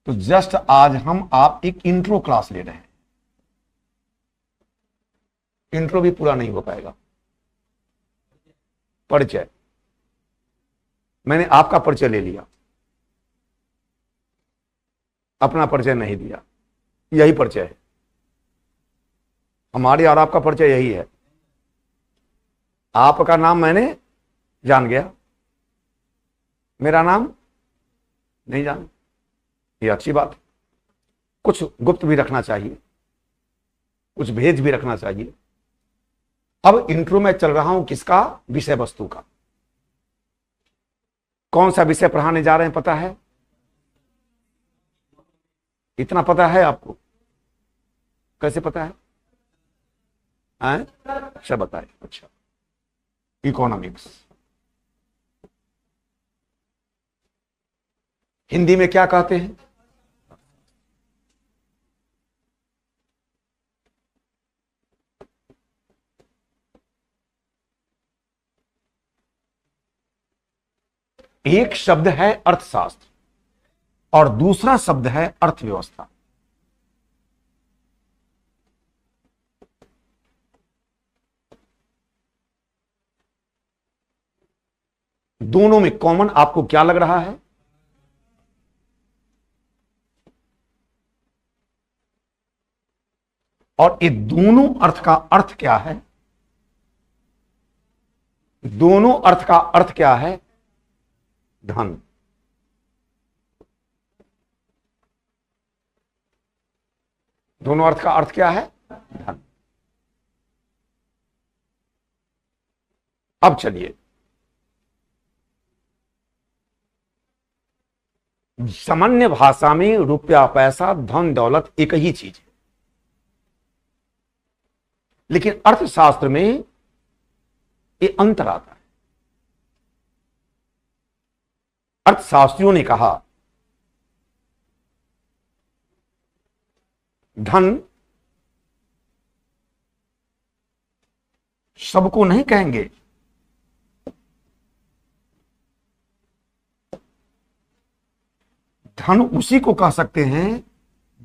तो जस्ट आज हम आप एक इंट्रो क्लास ले रहे हैं। इंट्रो भी पूरा नहीं हो पाएगा। परिचय, मैंने आपका परिचय ले लिया, अपना परिचय नहीं दिया। यही परिचय है हमारे और आपका परिचय यही है। आपका नाम मैंने जान गया, मेरा नाम नहीं जान। ये अच्छी बात है। कुछ गुप्त भी रखना चाहिए, कुछ भेद भी रखना चाहिए। अब इंट्रो में चल रहा हूं किसका? विषय वस्तु का। कौन सा विषय पढ़ाने जा रहे हैं पता है? इतना पता है आपको? कैसे पता है? अच्छा बताए। अच्छा, इकोनॉमिक्स। हिंदी में क्या कहते हैं? एक शब्द है अर्थशास्त्र और दूसरा शब्द है अर्थव्यवस्था। दोनों में कॉमन आपको क्या लग रहा है? और ये दोनों अर्थ का अर्थ क्या है? दोनों अर्थ का अर्थ क्या है? धन। दोनों अर्थ का अर्थ क्या है? धन। अब चलिए, सामान्य भाषा में रुपया, पैसा, धन, दौलत एक ही चीज है, लेकिन अर्थशास्त्र में ये अंतर आता है। अर्थशास्त्रियों ने कहा धन सबको नहीं कहेंगे, धन उसी को कह सकते हैं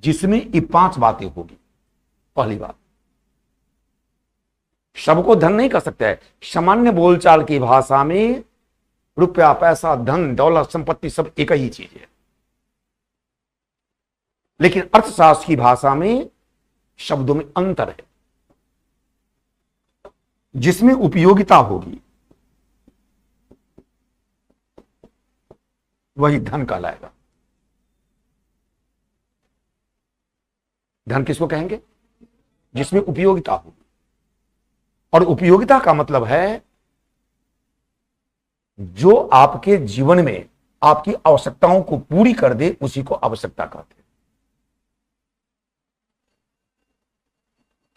जिसमें ये 5 बातें होगी। पहली बात, सबको धन नहीं कह सकते है। सामान्य बोलचाल की भाषा में रुपया, पैसा, धन, दौलत, संपत्ति सब एक ही चीज है, लेकिन अर्थशास्त्र की भाषा में शब्दों में अंतर है। जिसमें उपयोगिता होगी वही धन कहलाएगा। धन किसको कहेंगे? जिसमें उपयोगिता होगी। और उपयोगिता का मतलब है जो आपके जीवन में आपकी आवश्यकताओं को पूरी कर दे, उसी को आवश्यकता कहते हैं।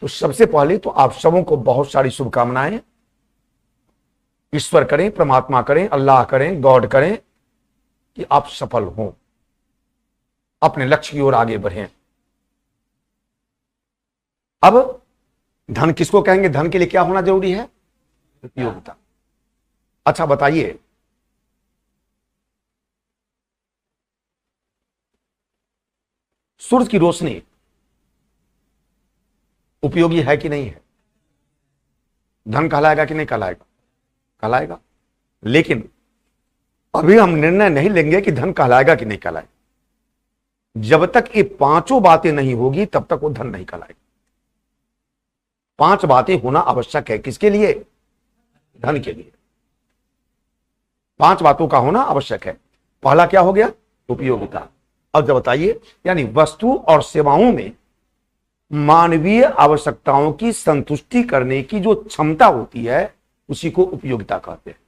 तो सबसे पहले तो आप सबों को बहुत सारी शुभकामनाएं। ईश्वर करें, परमात्मा करें, अल्लाह करें, गॉड करें कि आप सफल हों, अपने लक्ष्य की ओर आगे बढ़ें। अब धन किसको कहेंगे? धन के लिए क्या होना जरूरी है? उपयोगिता। अच्छा बताइए, सूरज की रोशनी उपयोगी है कि नहीं है? धन कहलाएगा कि नहीं कहलाएगा? कहलाएगा। लेकिन अभी हम निर्णय नहीं लेंगे कि धन कहलाएगा कि नहीं कहलाएगा। जब तक ये 5 बातें नहीं होगी तब तक वो धन नहीं कहलाएगा। 5 बातें होना आवश्यक है। किसके लिए? धन के लिए 5 बातों का होना आवश्यक है। पहला क्या हो गया? उपयोगिता। अब जब बताइए, यानी वस्तु और सेवाओं में मानवीय आवश्यकताओं की संतुष्टि करने की जो क्षमता होती है उसी को उपयोगिता कहते हैं।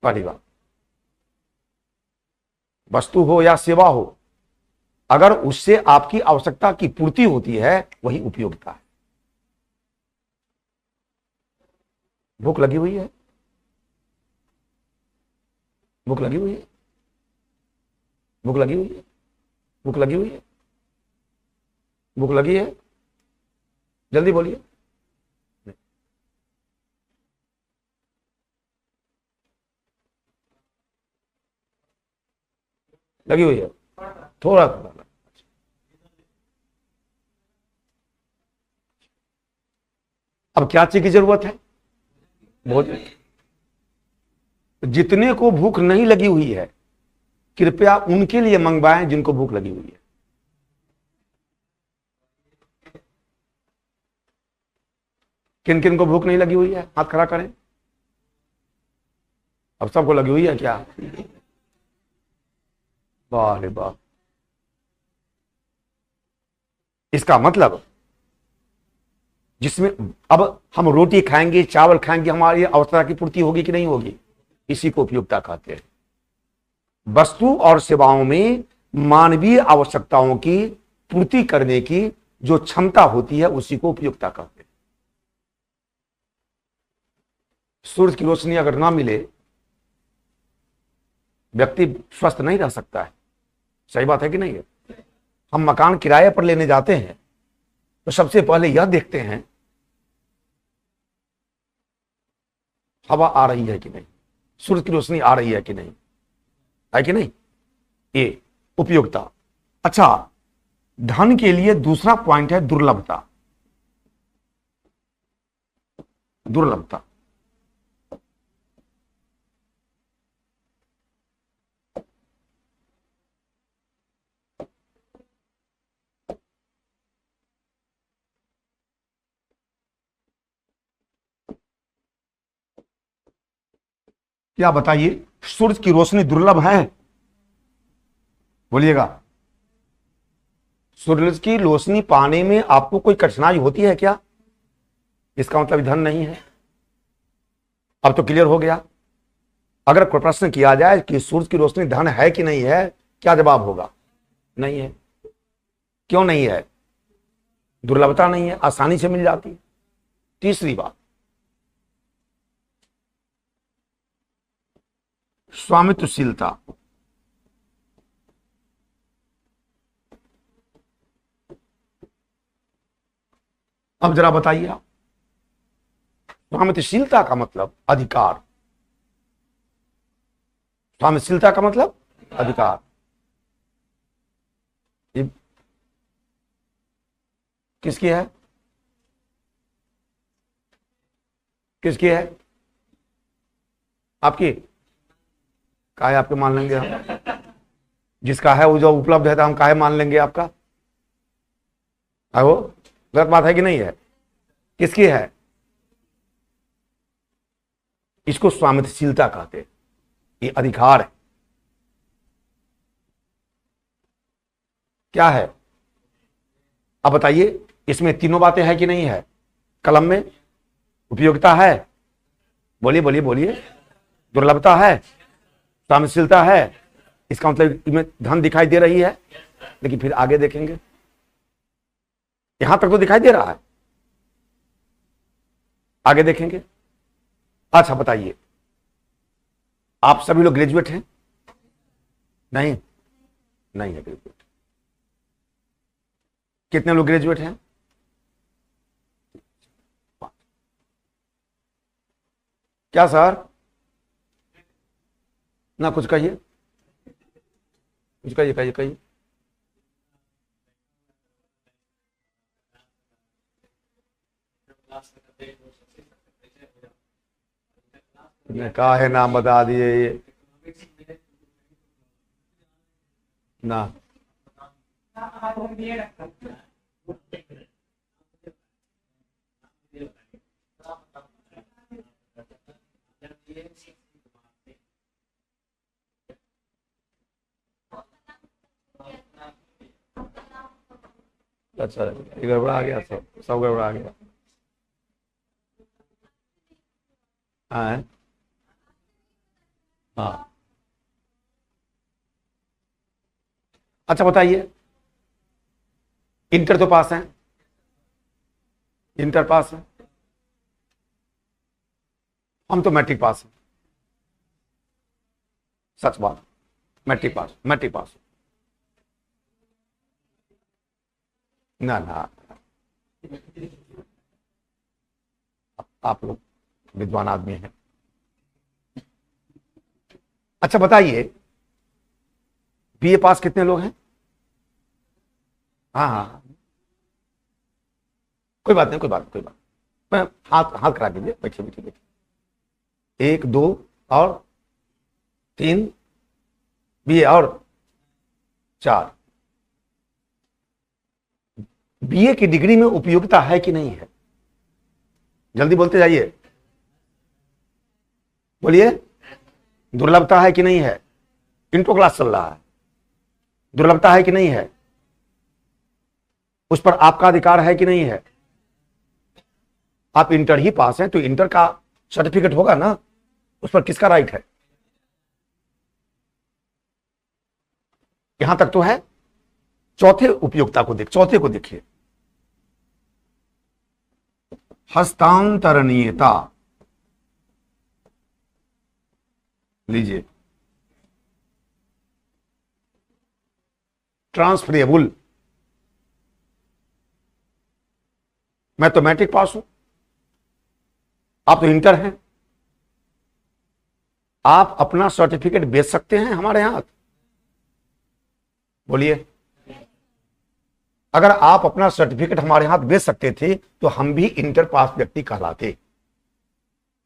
पहली बात, वस्तु हो या सेवा हो, अगर उससे आपकी आवश्यकता की पूर्ति होती है वही उपयोगिता है। भूख लगी हुई है? भूख लगी हुई है? भूख लगी हुई है? भूख लगी हुई है? भूख लगी है? जल्दी बोलिए। लगी हुई है? थोड़ा थोड़ा। अब क्या चीज की जरूरत है? भोजन। जितने को भूख नहीं लगी हुई है कृपया उनके लिए मंगवाएं जिनको भूख लगी हुई है। किन किन को भूख नहीं लगी हुई है हाथ खड़ा करें। अब सबको लगी हुई है क्या? वाह रे वाह। इसका मतलब जिसमें अब हम रोटी खाएंगे चावल खाएंगे हमारी आवश्यकता की पूर्ति होगी कि नहीं होगी? इसी को उपयोगिता कहते हैं। वस्तु और सेवाओं में मानवीय आवश्यकताओं की पूर्ति करने की जो क्षमता होती है उसी को उपयोगिता कहते हैं। सूरज की रोशनी अगर ना मिले व्यक्ति स्वस्थ नहीं रह सकता है। सही बात है कि नहीं है? हम मकान किराए पर लेने जाते हैं तो सबसे पहले यह देखते हैं हवा आ रही है कि नहीं, सूरज की रोशनी आ रही है कि नहीं, है कि नहीं? ये उपयोगिता। अच्छा, धन के लिए दूसरा पॉइंट है दुर्लभता। दुर्लभता क्या बताइए, सूरज की रोशनी दुर्लभ है? बोलिएगा। सूरज की रोशनी पाने में आपको कोई कठिनाई होती है क्या? इसका मतलब धन नहीं है। अब तो क्लियर हो गया। अगर कोई प्रश्न किया जाए कि सूरज की रोशनी धन है कि नहीं है, क्या जवाब होगा? नहीं है। क्यों नहीं है? दुर्लभता नहीं है, आसानी से मिल जाती है। तीसरी बात, स्वामित्वशीलता। अब जरा बताइए आप, स्वामित्वशीलता का मतलब अधिकार। स्वामित्वशीलता का मतलब अधिकार। ये किसकी है? किसकी है? आपकी? काहे आपके मान लेंगे हम? जिसका है वो जो उपलब्ध है तो हम काहे मान लेंगे आपका? वो गलत बात है कि नहीं है? किसकी है? इसको स्वामित्वशीलता कहते हैं। ये अधिकार है। क्या है? अब बताइए, इसमें तीनों बातें हैं कि नहीं है? कलम में उपयोगिता है, बोलिए बोलिए बोलिए, दुर्लभता है, स्वामित्वशीलता है, इसका मतलब इसमें धन दिखाई दे रही है। लेकिन फिर आगे देखेंगे, यहां तक तो दिखाई दे रहा है, आगे देखेंगे। अच्छा बताइए, आप सभी लोग ग्रेजुएट हैं? नहीं, नहीं है ग्रेजुएट। कितने लोग ग्रेजुएट हैं? क्या सर? ना कुछ कहिए, कुछ कहिए, कहिए कहिए। कहा है नाम बता दिए ये ना। अच्छा, गड़बड़ा गया, सब सब गड़बड़ा गया। हाँ हाँ। अच्छा बताइए, इंटर तो पास है? इंटर पास है? हम तो मैट्रिक पास हैं। सच बात, मैट्रिक पास, मैट्रिक पास। ना ना, आप लोग विद्वान आदमी हैं। अच्छा बताइए, बीए पास कितने लोग हैं? हाँ हाँ हाँ। कोई बात नहीं, कोई बात नहीं, कोई बात नहीं। मैं हाथ हाथ करा दीजिए, बैठिए बैठिए बैठिए। एक दो और तीन, बीए और चार। बीए की डिग्री में उपयोगिता है कि नहीं है? जल्दी बोलते जाइए, बोलिए। दुर्लभता है कि नहीं है? इंट्रो क्लास चल रहा है। दुर्लभता है कि नहीं है? उस पर आपका अधिकार है कि नहीं है? आप इंटर ही पास हैं तो इंटर का सर्टिफिकेट होगा ना, उस पर किसका राइट है? यहां तक तो है। चौथे उपयोगिता को चौथे को देखिए, हस्तांतरणीयता। लीजिए, ट्रांसफरेबल। मैं तो मैट्रिक पास हूं, आप तो इंटर हैं। आप अपना सर्टिफिकेट बेच सकते हैं हमारे यहां? बोलिए। अगर आप अपना सर्टिफिकेट हमारे हाथ बेच सकते थे तो हम भी इंटर पास व्यक्ति कहलाते,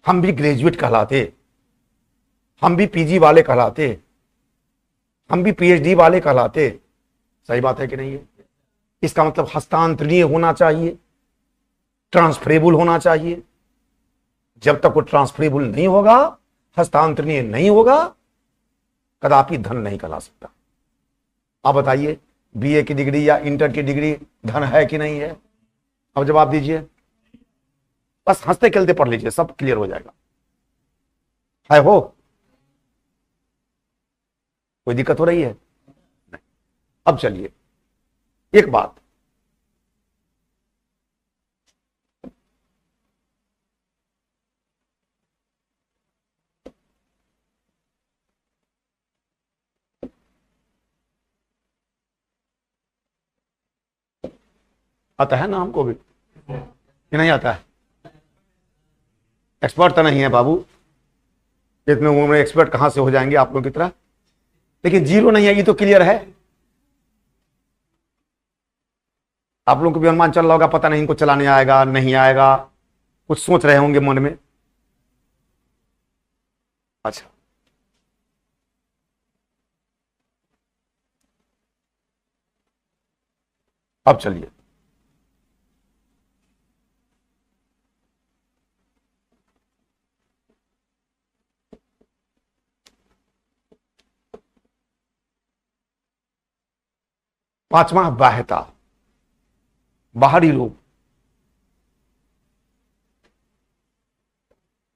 हम भी ग्रेजुएट कहलाते, हम भी पीजी वाले कहलाते, हम भी पीएचडी वाले कहलाते। सही बात है कि नहीं है? इसका मतलब हस्तांतरणीय होना चाहिए, ट्रांसफरेबल होना चाहिए। जब तक वो ट्रांसफरेबल नहीं होगा, हस्तांतरणीय नहीं होगा, कदापि धन नहीं कहला सकता। आप बताइए, बीए की डिग्री या इंटर की डिग्री धन है कि नहीं है? अब जवाब दीजिए। बस हंसते खेलते पढ़ लीजिए, सब क्लियर हो जाएगा। है हो? कोई दिक्कत हो रही है? नहीं। अब चलिए, एक बात, आता है ना हमको भी कि नहीं आता है? एक्सपर्ट तो नहीं है बाबू, इतने उम्र में एक्सपर्ट कहां से हो जाएंगे आप लोगों की तरह। लेकिन जीरो नहीं है, ये तो क्लियर है। आप लोगों को भी अनुमान चल रहा होगा, पता नहीं इनको चलाने आएगा नहीं आएगा, कुछ सोच रहे होंगे मन में। अच्छा, अब चलिए, पांचवा, बाह्यता, बाहरी रूप।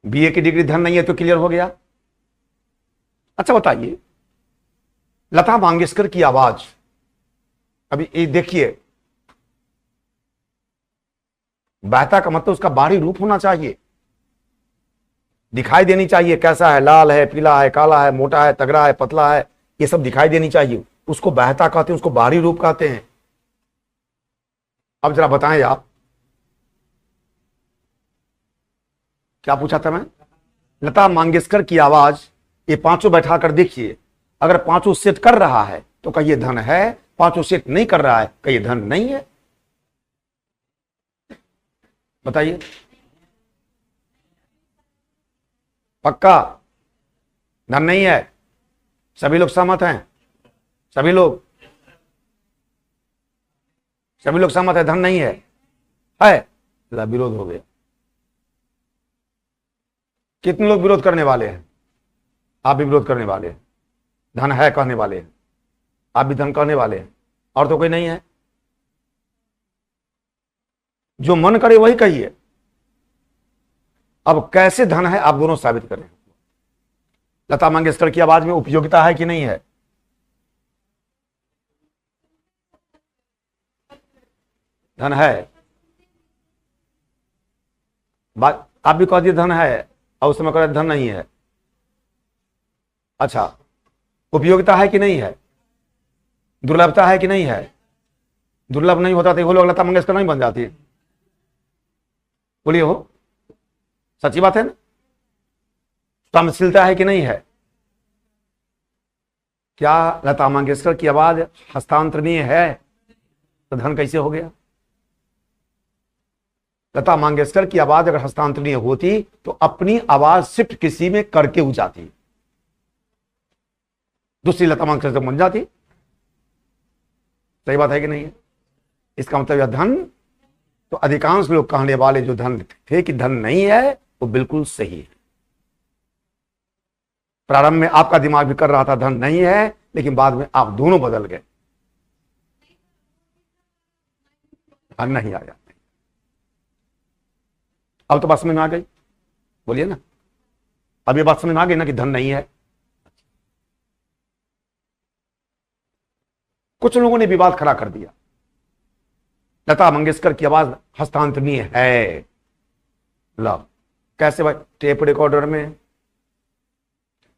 बीए की डिग्री धन नहीं है तो क्लियर हो गया। अच्छा बताइए, लता मंगेशकर की आवाज, अभी ये देखिए, बाह्यता का मतलब उसका बाहरी रूप होना चाहिए, दिखाई देनी चाहिए। कैसा है, लाल है, पीला है, काला है, मोटा है, तगड़ा है, पतला है, ये सब दिखाई देनी चाहिए। उसको बाह्यता कहते हैं, उसको बाहरी रूप कहते हैं। अब जरा बताएं आप, क्या पूछा था मैं? लता मंगेशकर की आवाज, ये पांचों बैठा कर देखिए, अगर पांचों सेट कर रहा है तो कहिए धन है, पांचों सेट नहीं कर रहा है कहिए धन नहीं है। बताइए, पक्का धन नहीं है? सभी लोग सहमत हैं? सभी लोग, सभी लोग सहमत है धन नहीं है? है? विरोध हो गया। कितने लोग विरोध करने वाले हैं? आप भी विरोध करने वाले हैं, धन है कहने वाले हैं, आप भी धन कहने वाले हैं, और तो कोई नहीं है? जो मन करे वही कहिए। अब कैसे धन है आप दोनों साबित करें। लता मंगेशकर की आवाज में उपयोगिता है कि नहीं है? धन है। बात आप भी कह दिए धन है, और उस समय कह रहे धन नहीं है। अच्छा, उपयोगिता है कि नहीं है? दुर्लभता है कि नहीं है? दुर्लभ नहीं होता तो वो लोग लता मंगेशकर नहीं बन जाती। बोलिए, हो सच्ची बात है ना? सहनशीलता है कि नहीं है? क्या लता मंगेशकर की आवाज हस्तांतरणीय है? तो धन कैसे हो गया? लता मंगेशकर की आवाज अगर हस्तांतरणीय होती तो अपनी आवाज शिफ्ट किसी में करके हो जाती, दूसरी लता मंगेशकर बन जाती। सही बात है कि नहीं है? इसका मतलब यह धन, तो अधिकांश लोग कहने वाले जो धन थे कि धन नहीं है, वो बिल्कुल सही है। प्रारंभ में आपका दिमाग भी कर रहा था धन नहीं है, लेकिन बाद में आप दोनों बदल गए, धन नहीं आया। अब तो बात समझ में आ गई, बोलिए ना, अब ये बात समझ में आ गई ना कि धन नहीं है। कुछ लोगों ने विवाद खड़ा कर दिया, लता मंगेशकर की आवाज हस्तांतरणीय है। लो कैसे भाई? टेप रिकॉर्डर में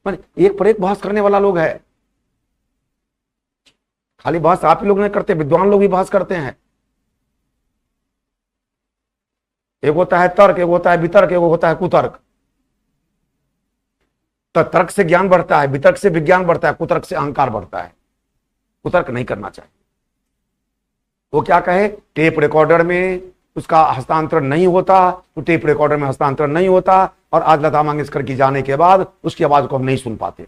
एक पर एक बहस करने वाला लोग है। खाली बहस आप ही लोग नहीं करते, विद्वान लोग भी बहस करते हैं। एक होता है तर्क, एक होता है वितर्क, एक होता है कुतर्क। तो तर्क से ज्ञान बढ़ता है, वितर्क से विज्ञान बढ़ता है, कुतर्क से अहंकार बढ़ता है। कुतर्क नहीं करना चाहिए। वो क्या कहे, टेप रिकॉर्डर में उसका हस्तांतरण नहीं होता, तो टेप रिकॉर्डर में हस्तांतरण नहीं होता, और आज लता मंगेशकर की जाने के बाद उसकी आवाज को हम नहीं सुन पाते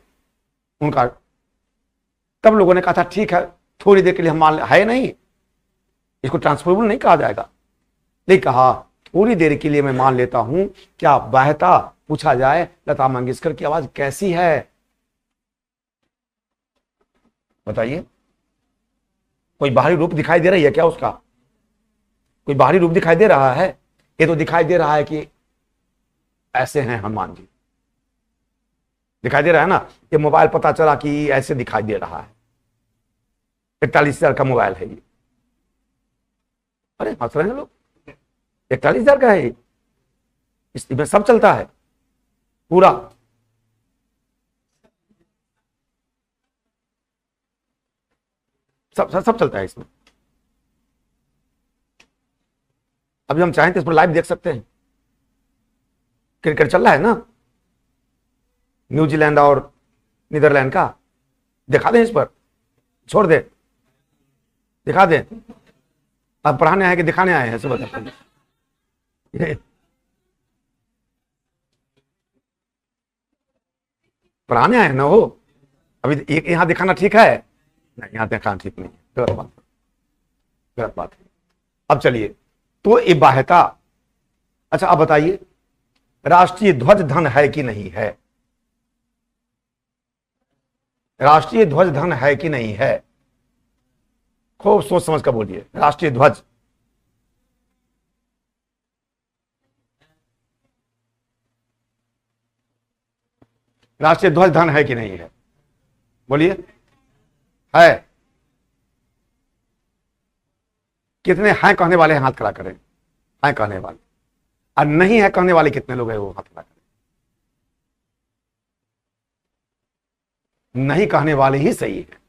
उनका। तब लोगों ने कहा था ठीक है, थोड़ी देर के लिए हम मान, है नहीं, इसको ट्रांसफरेबल नहीं कहा जाएगा, नहीं कहा थोड़ी देर के लिए मैं मान लेता हूं। क्या बहता पूछा जाए लता मंगेशकर की आवाज कैसी है, बताइए? कोई बाहरी रूप दिखाई दे रही है क्या उसका? कोई बाहरी रूप दिखाई दे रहा है? ये तो दिखाई दे रहा है कि ऐसे हैं हनुमान जी, दिखाई दे रहा है ना। ये मोबाइल पता चला कि ऐसे दिखाई दे रहा है, 41,000 का मोबाइल है ये। अरे हंस रहे हैं लोग, 41,000 का है ये, इसमें सब चलता है पूरा। सब चलता है इसमें। अभी हम चाहें तो इस पर लाइव देख सकते हैं। क्रिकेट चल रहा है ना, न्यूजीलैंड और नीदरलैंड का, दिखा दें इस पर, छोड़ दे, दिखा दें। अब पढ़ाने आए कि दिखाने आए हैं, सब बताइए। पढ़ाने आए ना हो, अभी एक यहां दिखाना ठीक है? नहीं, यहां दिखाना ठीक नहीं है, गलत बात, गलत बात है। अब चलिए, तो ये बाह्यता। अच्छा अब बताइए, राष्ट्रीय ध्वज धन है कि नहीं है? राष्ट्रीय ध्वज धन है कि नहीं है? खूब सोच समझ कर बोलिए। राष्ट्रीय ध्वज, राष्ट्रीय ध्वज धन है कि नहीं है? बोलिए। है? कितने हैं कहने वाले हाथ खड़ा करें? हैं कहने वाले, और नहीं है कहने वाले कितने लोग हैं? वो हाथ खड़ा करें। नहीं कहने वाले ही सही है,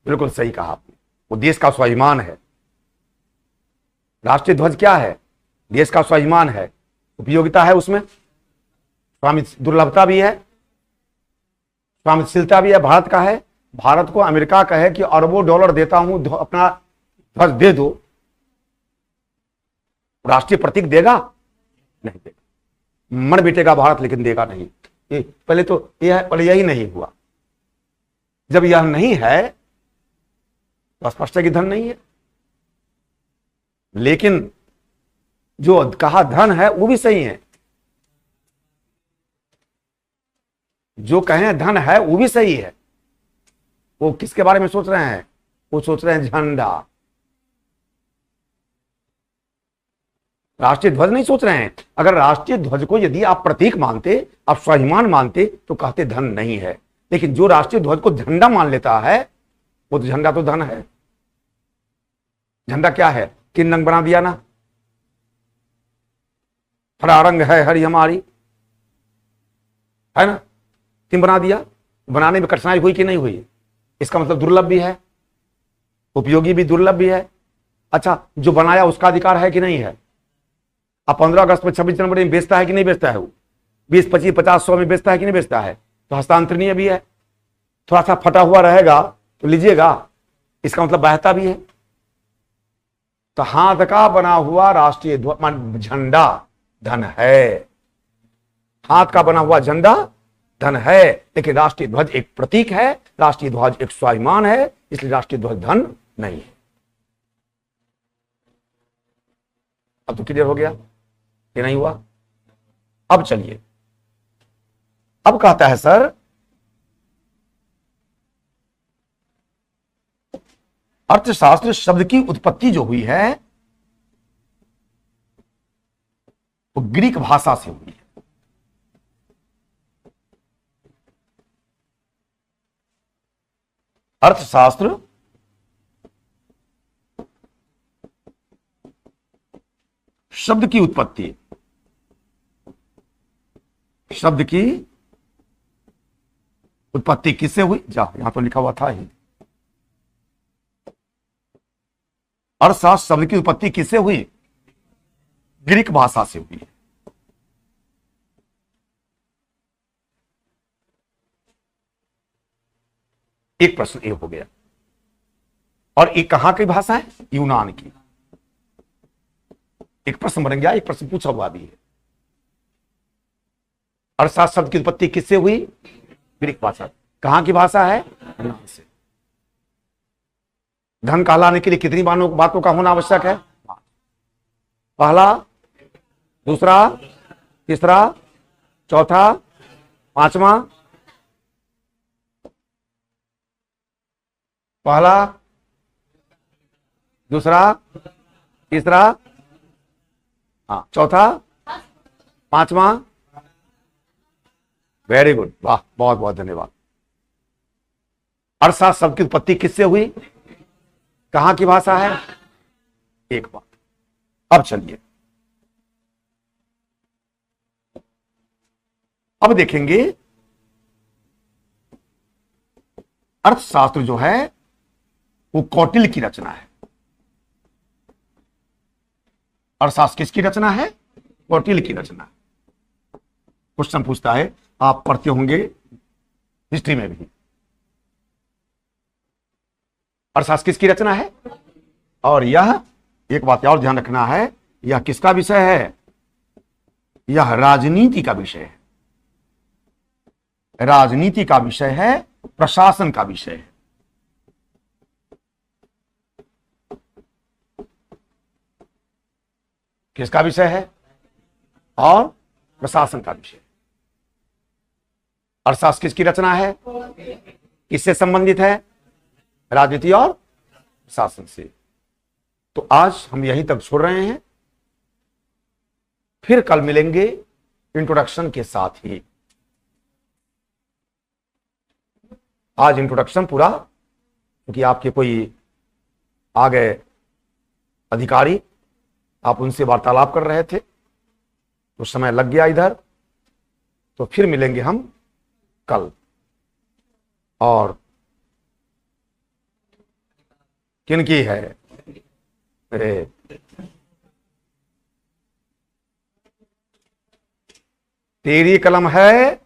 बिल्कुल सही कहा आपने। वो देश का स्वाभिमान है। राष्ट्रीय ध्वज क्या है? देश का स्वाभिमान है, उपयोगिता है उसमें, स्वामित्व दुर्लभता भी है, स्वामित्वशीलता भी है, भारत का है। भारत को अमेरिका कहे कि अरबों डॉलर देता हूं, अपना ध्वज दे दो, राष्ट्रीय प्रतीक देगा? नहीं देगा। मन बिटेगा भारत, लेकिन देगा नहीं। ये पहले तो पहले यही नहीं हुआ। जब यह नहीं है तो स्पष्ट है कि धन नहीं है। लेकिन जो कहा धन है वो भी सही है, जो कहें धन है वो भी सही है। वो किसके बारे में सोच रहे हैं? वो सोच रहे हैं झंडा, राष्ट्रीय ध्वज नहीं सोच रहे हैं। अगर राष्ट्रीय ध्वज को यदि आप प्रतीक मानते, आप स्वाभिमान मानते, तो कहते धन नहीं है। लेकिन जो राष्ट्रीय ध्वज को झंडा मान लेता है, वो तो झंडा तो धन है। झंडा क्या है? 3 रंग बना दिया ना, हरा रंग है हरी हमारी, है ना, 3 बना दिया। बनाने में कठिनाई हुई कि नहीं हुई? इसका मतलब दुर्लभ भी है, उपयोगी भी, दुर्लभ भी है। अच्छा, जो बनाया उसका अधिकार है कि नहीं है? अब 15 अगस्त में, 26 जनवरी में बेचता है कि नहीं बेचता है? वो 20, 25, 50, 100 में बेचता है कि नहीं बेचता है? तो हस्तांतरणीय भी है। थोड़ा सा फटा हुआ रहेगा तो लीजिएगा, इसका मतलब बहता भी है। तो हाथ का बना हुआ राष्ट्रीय झंडा धन है। हाथ का बना हुआ झंडा धन है, लेकिन राष्ट्रीय ध्वज एक प्रतीक है, राष्ट्रीय ध्वज एक स्वाभिमान है, इसलिए राष्ट्रीय ध्वज धन नहीं है। अब तो क्लियर हो गया कि नहीं हुआ? अब चलिए, अब कहता है सर अर्थशास्त्र शब्द की उत्पत्ति जो हुई है वो ग्रीक भाषा से हुई है। अर्थशास्त्र शब्द की उत्पत्ति, शब्द की उत्पत्ति किससे हुई? यहां तो लिखा हुआ था ही, अर्थशास्त्र शब्द की उत्पत्ति किससे हुई? ग्रीक भाषा से हुई है। एक प्रश्न ये हो गया। और ये कहां की भाषा है? यूनान की। एक प्रश्न बन गया, एक प्रश्न पूछा हुआ भी है। अर्थशास्त्र शब्द की उत्पत्ति किससे हुई? ग्रीक भाषा। कहां की भाषा है? यूनान से। धन कहलाने के लिए कितनी बातों का होना आवश्यक है? पहला, दूसरा, तीसरा, चौथा, पांचवा। पहला, दूसरा, तीसरा, हाँ, चौथा, पांचवा। वेरी गुड, वाह, बहुत बहुत धन्यवाद। अर्थशास्त्र शब्द की उत्पत्ति किससे हुई? कहां की भाषा है? एक बात। अब चलिए, अब देखेंगे अर्थशास्त्र जो है वो कौटिल्य की रचना है। अर्थशास्त्र किसकी रचना है? कौटिल्य की रचना है। क्वेश्चन पूछता है, आप पढ़ते होंगे हिस्ट्री में भी, अर्थशास्त्र किसकी रचना है? और यह एक बात और ध्यान रखना है, यह किसका विषय है? यह राजनीति का विषय है। राजनीति का विषय है, प्रशासन का विषय है। किसका विषय है? और प्रशासन का विषय। अर्थशास्त्र किसकी रचना है? किससे संबंधित है? राजनीति और प्रशासन से। तो आज हम यहीं तक छोड़ रहे हैं, फिर कल मिलेंगे इंट्रोडक्शन के साथ ही। आज इंट्रोडक्शन पूरा, क्योंकि आपके कोई आ गए अधिकारी, आप उनसे वार्तालाप कर रहे थे तो समय लग गया इधर। तो फिर मिलेंगे हम कल। और किनकी है? तेरी कलम है